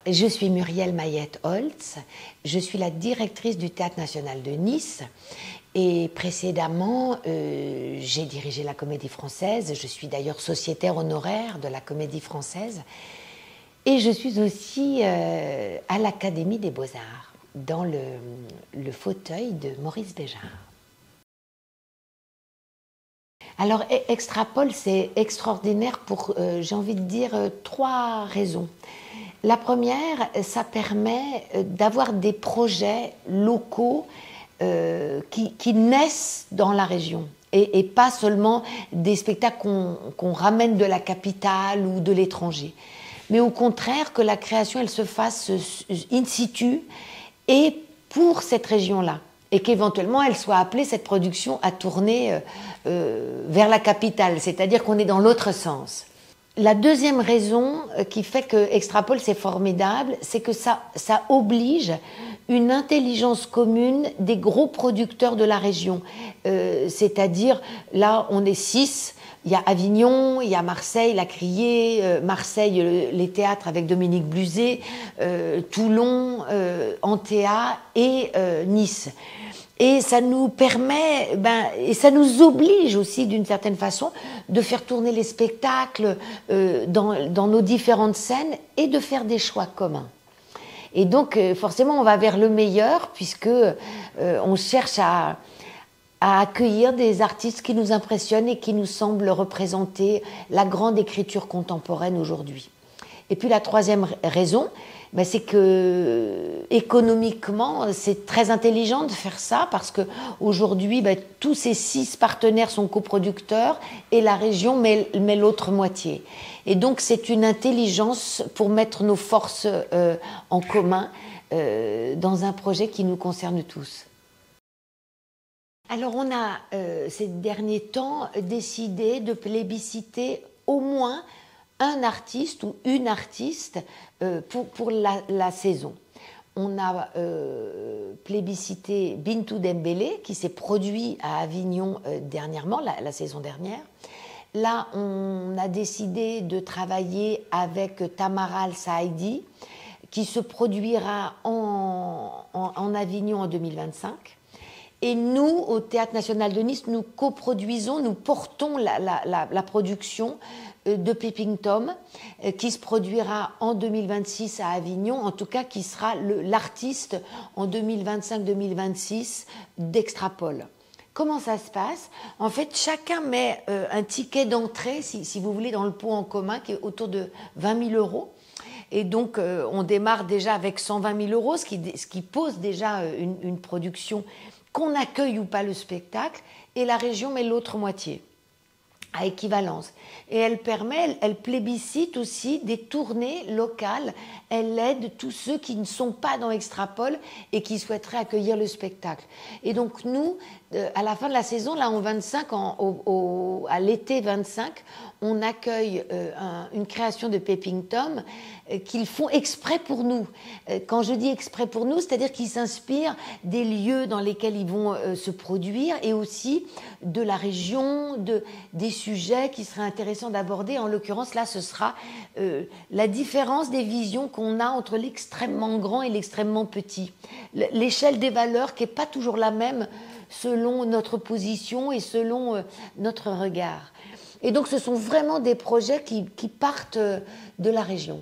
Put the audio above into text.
Je suis Muriel Mayette-Holtz, je suis la directrice du Théâtre National de Nice et précédemment j'ai dirigé la Comédie Française, je suis d'ailleurs sociétaire honoraire de la Comédie Française et je suis aussi à l'Académie des Beaux-Arts dans le fauteuil de Maurice Béjart. Alors Extrapol c'est extraordinaire pour, j'ai envie de dire, 3 raisons. La première, ça permet d'avoir des projets locaux qui naissent dans la région et pas seulement des spectacles qu'on ramène de la capitale ou de l'étranger. Mais au contraire, que la création elle se fasse in situ et pour cette région-là. Et qu'éventuellement elle soit appelée, cette production, à tourner vers la capitale, c'est-à-dire qu'on est dans l'autre sens. La deuxième raison qui fait que Extrapol c'est formidable, c'est que ça oblige une intelligence commune des gros producteurs de la région. C'est-à-dire, là on est 6, il y a Avignon, il y a Marseille, La Criée, Marseille, les théâtres avec Dominique Bluzet, Toulon, Antea et Nice. Et ça nous permet, et ça nous oblige aussi d'une certaine façon de faire tourner les spectacles dans nos différentes scènes et de faire des choix communs. Et donc forcément on va vers le meilleur puisque on cherche à accueillir des artistes qui nous impressionnent et qui nous semblent représenter la grande écriture contemporaine aujourd'hui. Et puis la troisième raison, c'est que économiquement, c'est très intelligent de faire ça parce qu'aujourd'hui, tous ces 6 partenaires sont coproducteurs et la région met l'autre moitié. Et donc, c'est une intelligence pour mettre nos forces en commun dans un projet qui nous concerne tous. Alors, on a, ces derniers temps, décidé de plébisciter au moins un artiste ou une artiste pour la saison. On a plébiscité Bintou Dembélé qui s'est produit à Avignon dernièrement, la saison dernière. Là, on a décidé de travailler avec Tamara Al-Saïdi qui se produira en Avignon en 2025. Et nous, au Théâtre National de Nice, nous coproduisons, nous portons la production de Peeping Tom, qui se produira en 2026 à Avignon, en tout cas qui sera l'artiste en 2025-2026 d'Extrapol. Comment ça se passe? En fait, chacun met un ticket d'entrée, si vous voulez, dans le pot en commun, qui est autour de 20 000 €. Et donc, on démarre déjà avec 120 000 €, ce qui pose déjà une production, qu'on accueille ou pas le spectacle, et la région met l'autre moitié, à équivalence. Et elle plébiscite aussi des tournées locales, elle aide tous ceux qui ne sont pas dans Extrapol et qui souhaiteraient accueillir le spectacle. Et donc nous, à la fin de la saison, là en 25, à l'été 25, on accueille une création de Peeping Tom qu'ils font exprès pour nous. Quand je dis exprès pour nous, c'est-à-dire qu'ils s'inspirent des lieux dans lesquels ils vont se produire et aussi de la région, des sujets qui seraient intéressants d'aborder. En l'occurrence, là, ce sera la différence des visions qu'on a entre l'extrêmement grand et l'extrêmement petit. L'échelle des valeurs qui n'est pas toujours la même selon notre position et selon notre regard. Et donc, ce sont vraiment des projets qui partent de la région.